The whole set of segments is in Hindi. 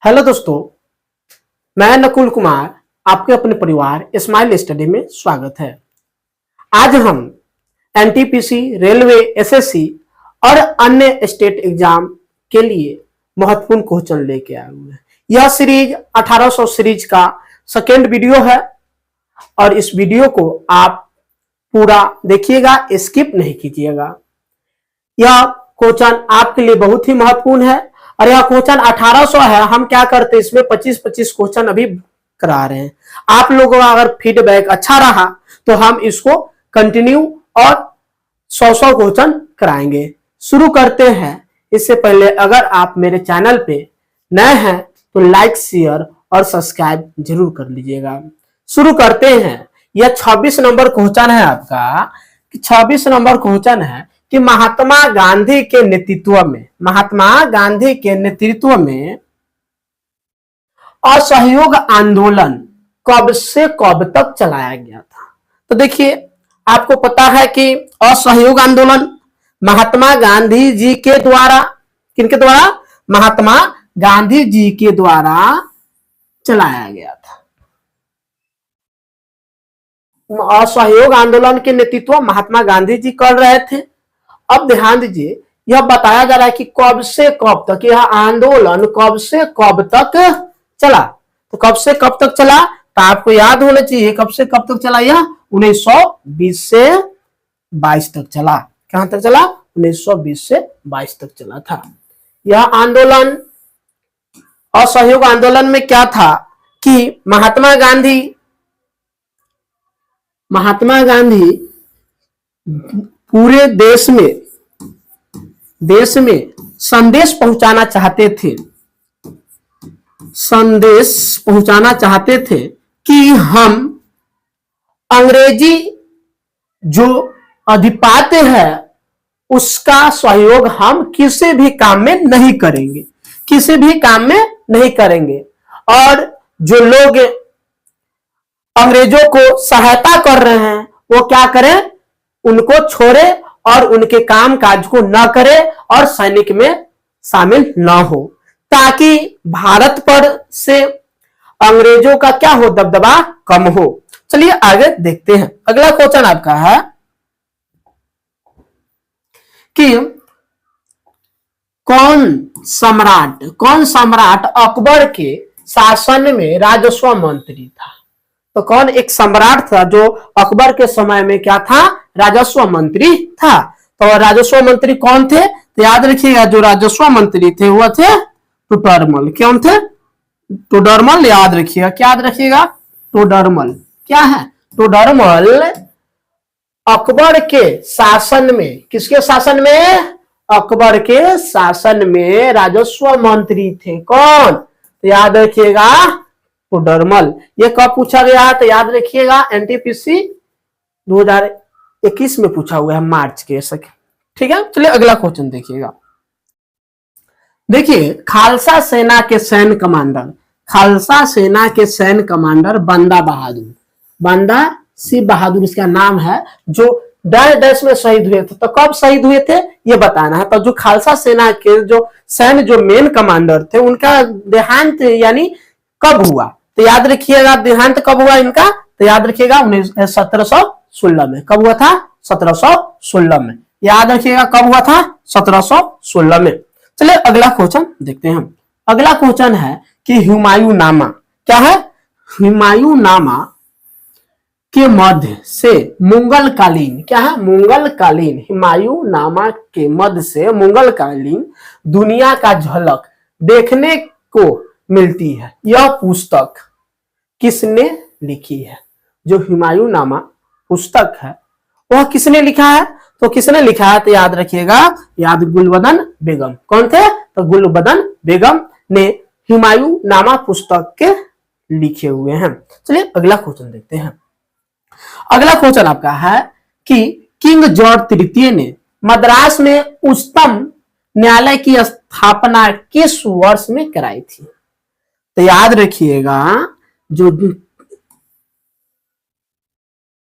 हेलो दोस्तों, मैं नकुल कुमार आपके अपने परिवार स्माइल स्टडी में स्वागत है। आज हम एनटीपीसी, रेलवे, एसएससी और अन्य स्टेट एग्जाम के लिए महत्वपूर्ण क्वेश्चन लेके आए हुए हैं। यह सीरीज 1800 सीरीज का सेकेंड वीडियो है और इस वीडियो को आप पूरा देखिएगा, स्किप नहीं कीजिएगा। यह क्वेश्चन आपके लिए बहुत ही महत्वपूर्ण है और यह क्वेश्चन 1800 है। हम क्या करते हैं, इसमें 25-25 क्वेश्चन अभी करा रहे हैं। आप लोगों का अगर फीडबैक अच्छा रहा तो हम इसको कंटिन्यू और 100 क्वेश्चन कराएंगे। शुरू करते हैं। इससे पहले अगर आप मेरे चैनल पे नए हैं तो लाइक, शेयर और सब्सक्राइब जरूर कर लीजिएगा। शुरू करते हैं। यह 26 नंबर क्वेश्चन है आपका। 26 नंबर क्वेश्चन है कि महात्मा गांधी के नेतृत्व में असहयोग आंदोलन कब से कब तक चलाया गया था। तो देखिए, आपको पता है कि असहयोग आंदोलन महात्मा गांधी जी के द्वारा, किनके द्वारा? महात्मा गांधी जी के द्वारा चलाया गया था। असहयोग आंदोलन के नेतृत्व महात्मा गांधी जी कर रहे थे। अब ध्यान दीजिए, यह बताया जा रहा है कि कब से कब तक यह आंदोलन कब से कब तक चला। तो कब से कब तक चला तो आपको याद होना चाहिए कब से कब तक चला। यह 1920 से 22 तक चला। कहां तक चला? 1920 से 22 तक चला था यह आंदोलन। असहयोग आंदोलन में क्या था कि महात्मा गांधी पूरे देश में संदेश पहुंचाना चाहते थे कि हम अंग्रेजी जो अधिपत्य है उसका सहयोग हम किसी भी काम में नहीं करेंगे और जो लोग अंग्रेजों को सहायता कर रहे हैं वो क्या करें, उनको छोड़े और उनके काम काज को न करे और सैनिक में शामिल न हो, ताकि भारत पर से अंग्रेजों का क्या हो, दबदबा कम हो। चलिए आगे देखते हैं। अगला क्वेश्चन आपका है कि कौन सम्राट अकबर के शासन में राजस्व मंत्री था। तो कौन एक सम्राट था जो अकबर के समय में क्या था, राजस्व मंत्री था। तो राजस्व मंत्री कौन थे? तो याद रखिएगा, जो राजस्व मंत्री थे वो थे टोडरमल। कौन थे? टोडरमल। याद रखिएगा, क्या याद रखिएगा? टोडरमल। क्या है? टोडरमल अकबर के शासन में, किसके शासन में? अकबर के शासन में राजस्व मंत्री थे। कौन? तो याद रखिएगा, टोडरमल। ये कब पूछा गया है? तो याद रखिएगा, एनटीपीसी 2021 में पूछा हुआ है, मार्च के। ठीक है, चलिए अगला क्वेश्चन देखिएगा। देखिए, खालसा सेना के सैन्य कमांडर बंदा सिंह बहादुर इसका नाम है, जो डैश में शहीद हुए थे। तो कब शहीद हुए थे ये बताना है। तो जो खालसा सेना के जो मेन कमांडर थे उनका देहांत यानी कब हुआ? तो याद रखिएगा, देहांत कब हुआ इनका? तो याद रखिएगा 1716 में। कब हुआ था? 1716 में। याद रखिएगा कब हुआ था? 1716 में। चलिए अगला क्वेश्चन देखते हैं हम। अगला क्वेश्चन है कि हुमायूं नामा क्या है? हुमायूं नामा के मध्य से मुगलकालीन क्या है? मुगलकालीन। हुमायूं नामा के मध्य से मुगलकालीन दुनिया का झलक देखने को मिलती है। यह पुस्तक किसने लिखी है? जो हुमायूं नामा पुस्तक है वह किसने लिखा है? तो किसने लिखा है? तो याद रखिएगा, गुलबदन बेगम। कौन थे? तो गुलबदन बेगम ने हुमायूं नामा पुस्तक के लिखे हुए हैं। चलिए अगला क्वेश्चन देखते हैं। अगला क्वेश्चन आपका है कि किंग जॉर्ज तृतीय ने मद्रास में उच्चतम न्यायालय की स्थापना किस वर्ष में कराई थी? तो याद रखिएगा, जो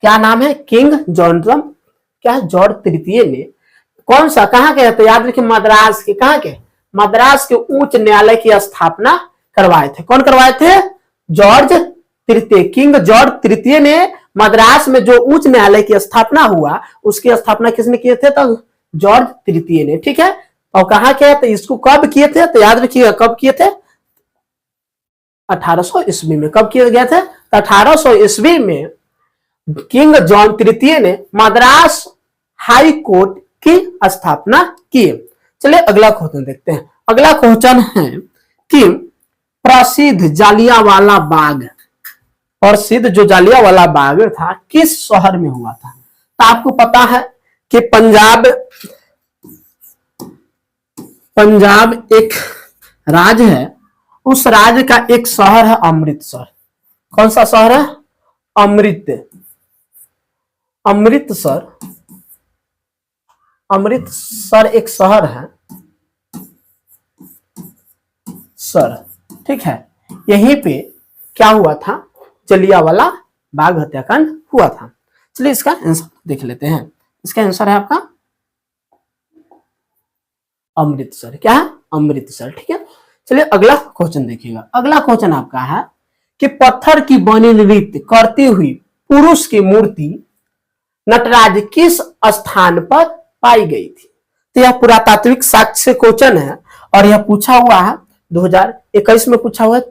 क्या नाम है, किंग जॉर्ज तृतीय ने कौन सा, कहां के? तो याद रखिए, मद्रास के। कहां के? मद्रास के उच्च न्यायालय की स्थापना करवाए थे। कौन करवाए थे? जॉर्ज तृतीय। किंग जॉर्ज तृतीय ने मद्रास में जो उच्च न्यायालय की स्थापना हुआ, उसकी स्थापना किसने किए थे? तो जॉर्ज तृतीय ने। ठीक है, और कहा किया? तो इसको कब किए थे? तो याद रखिएगा, कब किए थे? 1800 ईस्वी में। कब किए गए थे? तो 1800 ईस्वी में किंग जॉन तृतीय ने मद्रास हाई कोर्ट की स्थापना की। चलिए अगला क्वेश्चन देखते हैं। अगला क्वेश्चन है कि प्रसिद्ध जालियांवाला बाग, प्रसिद्ध जो जालियांवाला बाग था किस शहर में हुआ था? तो आपको पता है कि पंजाब एक राज्य है, उस राज्य का एक शहर है अमृतसर। कौन सा शहर है? अमृतसर एक शहर है सर। ठीक है, यहीं पे क्या हुआ था? जलियांवाला बाग हत्याकांड हुआ था। चलिए इसका आंसर देख लेते हैं। इसका आंसर है आपका अमृतसर। क्या है? अमृतसर। ठीक है, चलिए अगला क्वेश्चन देखिएगा। अगला क्वेश्चन आपका है कि पत्थर की बनी नृत्य करती हुई पुरुष की मूर्ति नटराज किस स्थान पर पाई गई थी? तो यह पुरातात्विक साक्ष्य क्वेश्चन है और यह पूछा हुआ है 2021 में पूछा हुआ है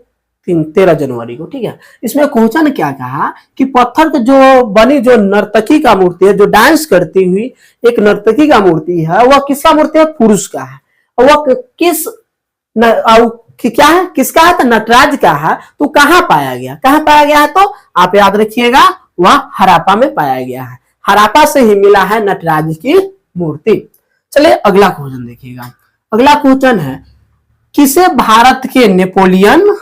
13 जनवरी को। ठीक है, इसमें क्वेश्चन क्या कहा कि पत्थर के जो बनी जो नर्तकी का मूर्ति है, जो डांस करती हुई एक नर्तकी का मूर्ति है, वह किसका मूर्ति है? पुरुष का है। और वह क्या है? किसका है? तो नटराज का है। तो कहां पाया गया? कहां पाया गया है? तो आप याद रखिएगा, वह हरापा में पाया गया है। हरापा से ही मिला है नटराज की मूर्ति। चलिए अगला क्वेश्चन देखिएगा। अगला क्वेश्चन है किसे भारत के नेपोलियन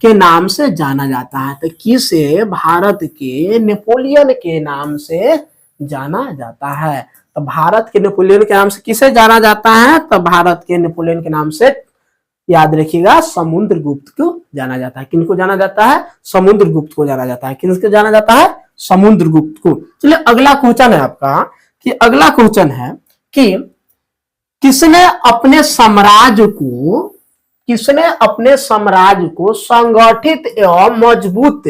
के नाम से जाना जाता है? तो किसे भारत के नेपोलियन के नाम से जाना जाता है? तो भारत के नेपोलियन के नाम से किसे जाना जाता है? तो भारत के नेपोलियन के नाम से याद रखिएगा समुद्रगुप्त को जाना जाता है। किनको जाना जाता है? समुद्रगुप्त को जाना जाता है। किसको जाना जाता है? समुद्रगुप्त को। चलिए अगला क्वेश्चन है आपका कि अगला क्वेश्चन है कि किसने अपने साम्राज्य को संगठित एवं मजबूत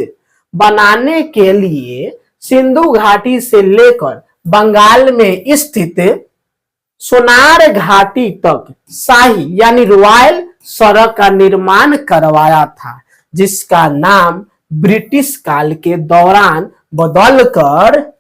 बनाने के लिए सिंधु घाटी से लेकर बंगाल में स्थित सोनार घाटी तक शाही यानी रॉयल सड़क का निर्माण करवाया था, जिसका नाम ब्रिटिश काल के दौरान बदलकर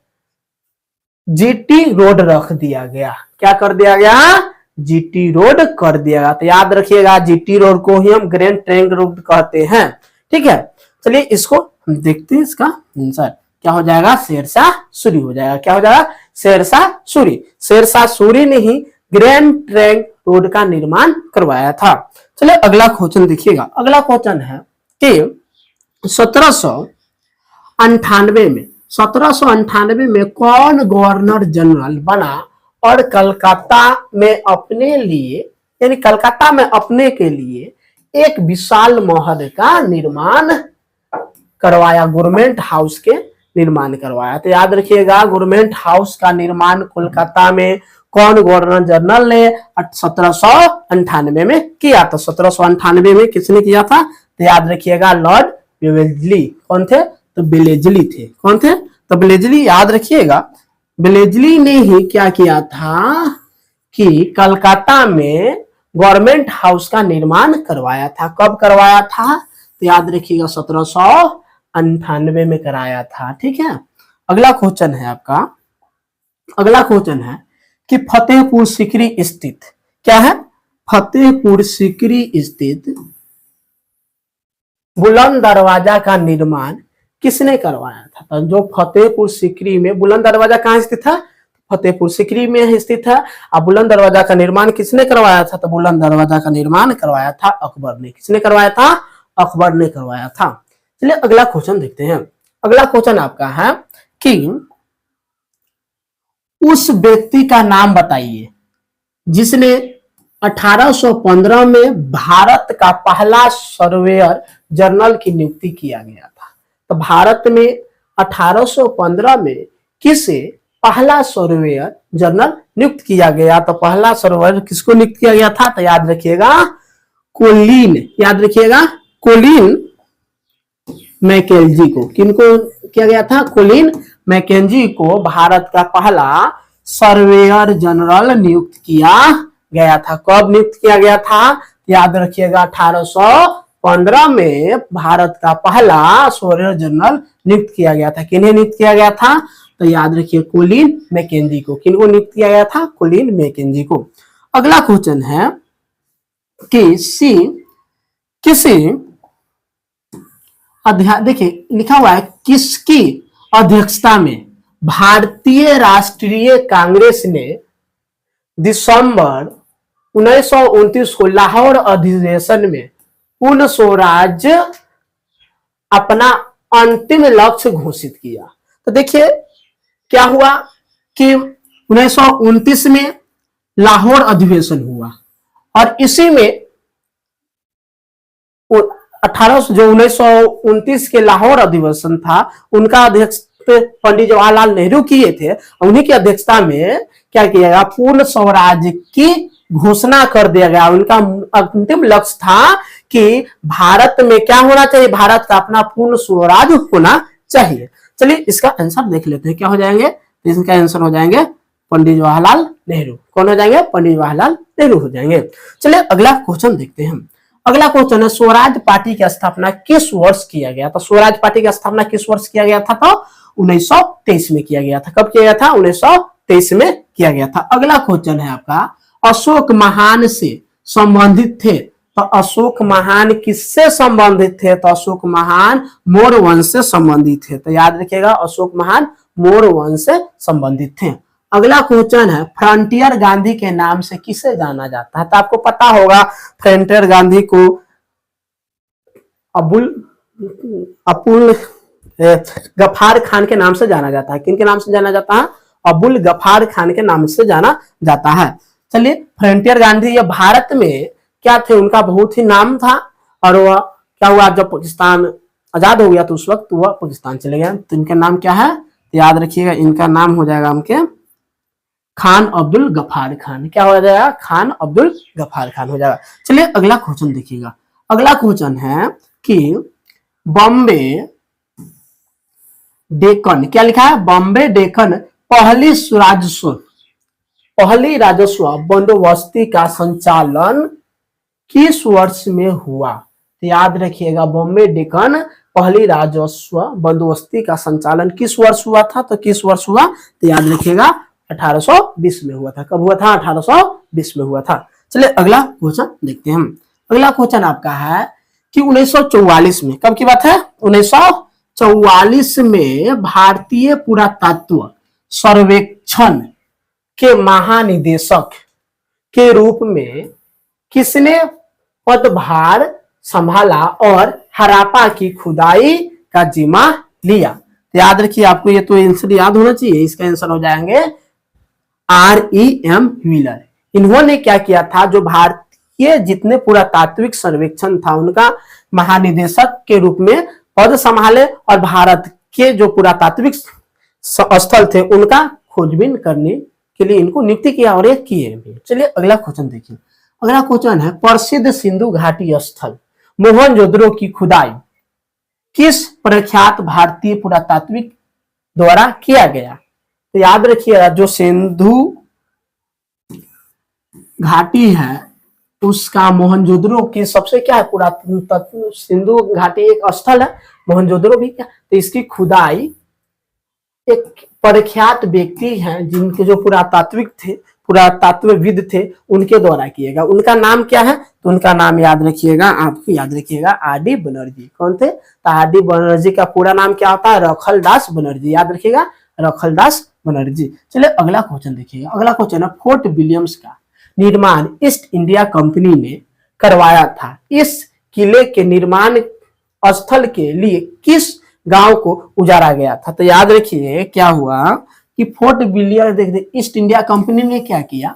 जीटी रोड रख दिया गया? क्या कर दिया गया? जीटी रोड कर दिया गया। तो याद रखिएगा, जीटी रोड को ही हम ग्रैंड ट्रैंक रोड कहते हैं। ठीक है, चलिए इसको हम देखते हैं। इसका आंसर क्या हो जाएगा? शेरशाह सूरी हो जाएगा। क्या हो जाएगा? शेरशाह सूरी। शेरशाह सूरी ने ही ग्रैंड ट्रैंक रोड का निर्माण करवाया था। चलिए अगला क्वेश्चन देखिएगा। अगला क्वेश्चन है कि 1798 में कौन गवर्नर जनरल बना और कलकत्ता में अपने लिए यानी कलकत्ता में अपने के लिए एक विशाल महल का निर्माण करवाया? गवर्नमेंट हाउस के निर्माण करवाया। तो याद रखिएगा, गवर्नमेंट हाउस का निर्माण कोलकाता में कौन गवर्नर जनरल ने 1798 में किया? तो 1798 में किसने किया था? तो याद रखिएगा लॉर्ड वेलेस्ली। कौन थे? तो वेलेस्ली थे। कौन थे? तो वेलेस्ली। याद रखिएगा, वेलेस्ली ने ही क्या किया था कि कलकत्ता में गवर्नमेंट हाउस का निर्माण करवाया था। कब करवाया था? तो याद रखिएगा 1798 में कराया था। ठीक है, अगला क्वेश्चन है आपका। अगला क्वेश्चन है कि फतेहपुर सीकरी स्थित क्या है? फतेहपुर सीकरी स्थित बुलंद दरवाजा का निर्माण किसने करवाया था? तो जो फतेहपुर सीकरी में बुलंद दरवाजा कहाँ स्थित है? फतेहपुर सीकरी में स्थित है। अब बुलंद दरवाजा का निर्माण किसने करवाया था? तो बुलंद दरवाजा का निर्माण करवाया था अकबर ने। किसने करवाया था? अकबर ने करवाया था। चलिए अगला क्वेश्चन देखते हैं। अगला क्वेश्चन आपका है कि उस व्यक्ति का नाम बताइए जिसने 1815 में भारत का पहला सर्वेयर जनरल की नियुक्ति किया गया था। तो भारत में 1815 में किसे पहला सर्वेयर जनरल नियुक्त किया गया? तो पहला सर्वेयर किसको नियुक्त किया गया था? तो याद रखिएगा कोलिन। याद रखिएगा कोलिन मैकेंजी को, किनको किया गया था? कोलिन मैकेंजी को भारत का पहला सर्वेयर जनरल नियुक्त किया गया था। कब नियुक्त किया गया था? याद रखिएगा 1815 में भारत का पहला सर्वेयर जनरल नियुक्त किया गया था। किन्हें नियुक्त किया गया था? तो याद रखिए कोलिन मैकेंजी को। किनको नियुक्त किया गया था? कोलिन मैकेंजी को। अगला क्वेश्चन है कि किसी देखिए लिखा हुआ है किसकी अध्यक्षता में भारतीय राष्ट्रीय कांग्रेस ने दिसंबर 1929 को लाहौर अधिवेशन में पूर्ण स्वराज अपना अंतिम लक्ष्य घोषित किया। तो देखिए क्या हुआ कि 1929 में लाहौर अधिवेशन हुआ और इसी में 1929 के लाहौर अधिवेशन था, उनका अध्यक्ष पंडित जवाहरलाल नेहरू किए थे। उन्हीं की अध्यक्षता में क्या किया गया? पूर्ण स्वराज की घोषणा कर दिया गया। उनका अंतिम लक्ष्य था कि भारत में क्या होना चाहिए? भारत का अपना पूर्ण स्वराज होना चाहिए। चलिए इसका आंसर देख लेते हैं, क्या हो जाएंगे? इसका आंसर हो जाएंगे पंडित जवाहरलाल नेहरू। कौन हो जाएंगे? पंडित जवाहरलाल नेहरू हो जाएंगे। चलिए अगला क्वेश्चन देखते हैं हम। अगला क्वेश्चन है स्वराज पार्टी की स्थापना किस वर्ष किया गया? तो स्वराज पार्टी की स्थापना किस वर्ष किया गया था? तो 1923 में किया गया था। कब किया गया था? 1923 में किया गया था। अगला क्वेश्चन है आपका अशोक महान से संबंधित थे। तो अशोक महान किससे संबंधित थे? तो अशोक महान मौर्य वंश से संबंधित थे। तो याद रखिएगा अशोक महान मौर्य वंश से संबंधित थे। अगला क्वेश्चन है फ्रंटियर गांधी के नाम से किसे जाना जाता है? तो आपको पता होगा फ्रंटियर गांधी को अबुल गफार खान के नाम से जाना जाता है। किन के नाम से जाना जाता है? अबुल गफार खान के नाम से जाना जाता है। चलिए फ्रंटियर गांधी ये भारत में क्या थे? उनका बहुत ही नाम था और वह क्या हुआ जब पाकिस्तान आजाद हो गया तो उस वक्त वह पाकिस्तान चले गए। तो इनका नाम क्या है? तो याद रखिएगा इनका नाम हो जाएगा हमके खान अब्दुल गफार खान। क्या हो जाएगा? खान अब्दुल गफार खान हो जाएगा। चलिए अगला क्वेश्चन देखिएगा। अगला क्वेश्चन है कि बॉम्बे डेक्कन, क्या लिखा है? बॉम्बे डेक्कन पहली राजस्व बंदोबस्ती का संचालन किस वर्ष में हुआ? तो याद रखिएगा बॉम्बे डेक्कन पहली राजस्व बंदोबस्ती का संचालन किस वर्ष हुआ था? तो किस वर्ष हुआ? तो याद रखिएगा 1820 में हुआ था। कब हुआ था? 1820 में हुआ था। चलिए अगला क्वेश्चन देखते हैं हम। अगला क्वेश्चन आपका है कि 1944 में, कब की बात है? 1944 में भारतीय पुरातत्व सर्वेक्षण के महानिदेशक के रूप में किसने पदभार संभाला और हरापा की खुदाई का जिम्मा लिया? तो याद रखिए आपको ये तो आंसर याद होना चाहिए। इसका आंसर हो जाएंगे REM व्हीलर। इन्होंने क्या किया था? जो भारतीय जितने पुरातात्विक सर्वेक्षण था उनका महानिदेशक के रूप में पद संभाले और भारत के जो पुरातात्विक स्थल थे उनका खोजबीन करने के लिए इनको नियुक्ति किया और ये किए भी। चलिए अगला क्वेश्चन देखिए। अगला क्वेश्चन है प्रसिद्ध सिंधु घाटी स्थल मोहनजोदड़ो की खुदाई किस प्रख्यात भारतीय पुरातात्विक द्वारा किया गया? तो याद रखिएगा जो सिंधु घाटी है उसका मोहनजोदड़ो की सबसे क्या है? पुरातत्व सिंधु घाटी एक स्थल है, मोहनजोदड़ो भी क्या? तो इसकी खुदाई एक प्रख्यात व्यक्ति हैं जिनके जो पुरातत्वविद थे उनके द्वारा किएगा। उनका नाम क्या है? तो उनका नाम याद रखिएगा, आपको याद रखिएगा RD बनर्जी। कौन थे? तो RD बनर्जी का पूरा नाम क्या होता है? रखलदास बनर्जी। याद रखिएगा रखलदास बनर्जी। चलिए अगला क्वेश्चन देखिएगा। अगला क्वेश्चन है फोर्ट विलियम्स का निर्माण ईस्ट इंडिया कंपनी ने करवाया था। इस किले के निर्माण स्थल के लिए किस गांव को उजाड़ा गया था? तो याद रखिए क्या हुआ कि fort William east India company ने क्या किया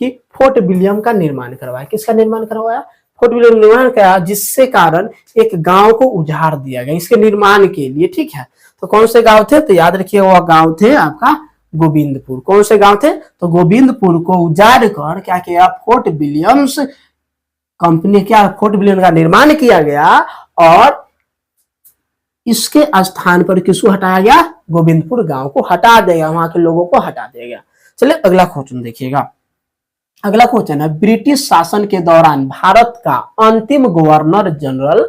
कि फोर्ट विलियम का निर्माण करवाया। किसका निर्माण करवाया? फोर्ट विलियम निर्माण किया, जिससे कारण एक गांव को उजाड़ दिया गया इसके निर्माण के लिए। ठीक है, तो कौन से गांव थे? तो याद रखिए वह गांव थे आपका गोविंदपुर। कौन से गांव थे? तो गोविंदपुर को उजाड़ कर क्या किया? फोर्ट विलियम्स कंपनी क्या फोर्ट विलियम का निर्माण किया गया और इसके स्थान पर किसको हटाया गया, गोविंदपुर गांव को हटा दिया, वहां के लोगों को हटा दिया गया। चलिए अगला क्वेश्चन देखिएगा। अगला क्वेश्चन है, ब्रिटिश शासन के दौरान भारत का अंतिम गवर्नर जनरल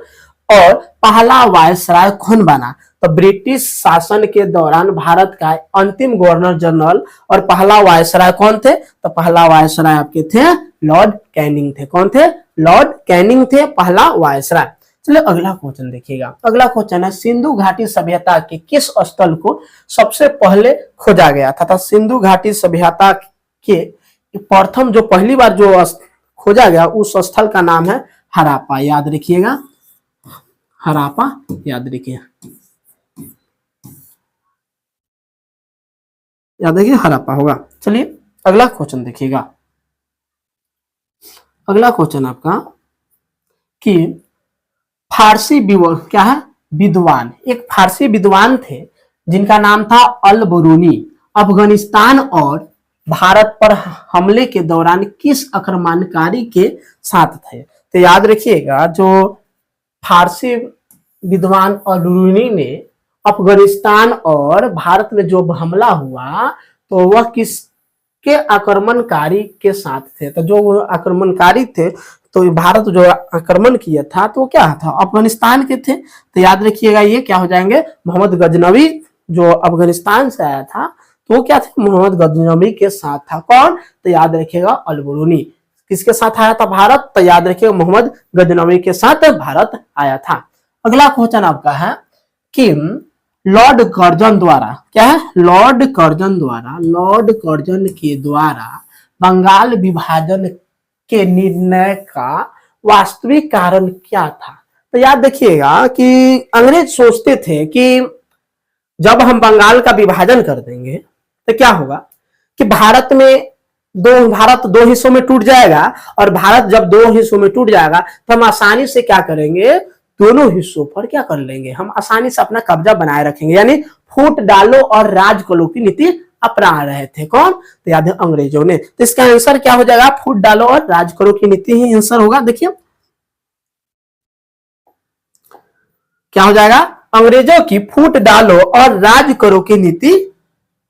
और पहला वायसराय कौन बना? तो ब्रिटिश शासन के दौरान भारत का अंतिम गवर्नर जनरल और पहला वायसराय कौन थे? तो पहला वायसराय आपके थे लॉर्ड कैनिंग थे। कौन थे? लॉर्ड कैनिंग थे पहला वायसराय। चलिए अगला क्वेश्चन देखिएगा। अगला क्वेश्चन है, सिंधु घाटी सभ्यता के किस स्थल को सबसे पहले खोजा गया था? तो सिंधु घाटी सभ्यता के प्रथम जो पहली बार जो खोजा गया उस स्थल का नाम है हरापा। याद रखिएगा, हरापा याद रखिए, याद रखिए हरापा होगा। चलिए अगला क्वेश्चन देखिएगा। अगला क्वेश्चन आपका कि फारसी क्या है, विद्वान, एक फारसी विद्वान थे जिनका नाम था अल बरूनी, अफगानिस्तान और भारत पर हमले के दौरान किस आक्रमणकारी के साथ थे? तो याद रखिएगा, जो फारसी विद्वान अल बरूनी ने अफगानिस्तान और भारत में जो हमला हुआ तो वह किसके आक्रमणकारी के साथ थे? तो जो आक्रमणकारी थे तो भारत जो आक्रमण किया था तो क्या था, अफगानिस्तान के थे। तो याद रखिएगा ये क्या हो जाएंगे, मोहम्मद गजनवी, जो अफगानिस्तान से आया था तो वो क्या थे, मोहम्मद गजनवी के साथ था। कौन? तो याद रखिएगा अल बरूनी। किसके साथ आया था भारत? तो याद रखिएगा मोहम्मद गजनवी के साथ भारत आया था। अगला क्वेश्चन आपका है कि लॉर्ड कर्जन द्वारा, क्या है, लॉर्ड कर्जन के द्वारा बंगाल विभाजन के निर्णय का वास्तविक कारण क्या था? तो याद रखिएगा कि अंग्रेज सोचते थे कि जब हम बंगाल का विभाजन कर देंगे तो क्या होगा कि भारत दो हिस्सों में टूट जाएगा, और भारत जब दो हिस्सों में टूट जाएगा तो हम आसानी से क्या करेंगे, दोनों हिस्सों पर क्या कर लेंगे, हम आसानी से अपना कब्जा बनाए रखेंगे। यानी फूट डालो और राज करो की नीति अपना रहे थे। कौन? तो याद है अंग्रेजों ने। तो इसका आंसर क्या हो जाएगा, फूट डालो और राज करो की नीति ही आंसर होगा। देखिए क्या हो जाएगा, अंग्रेजों की फूट डालो और राज करो की नीति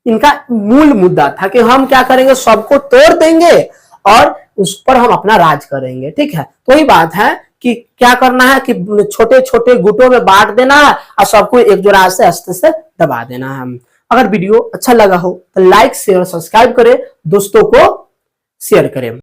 इनका मूल मुद्दा था कि हम क्या करेंगे, सबको तोड़ देंगे और उस पर हम अपना राज करेंगे। ठीक है, तो वही बात है कि क्या करना है कि छोटे छोटे गुटों में बांट देना है और सबको एक जोड़ा से अस्ते से दबा देना है। अगर वीडियो अच्छा लगा हो तो लाइक शेयर सब्सक्राइब करें, दोस्तों को शेयर करें।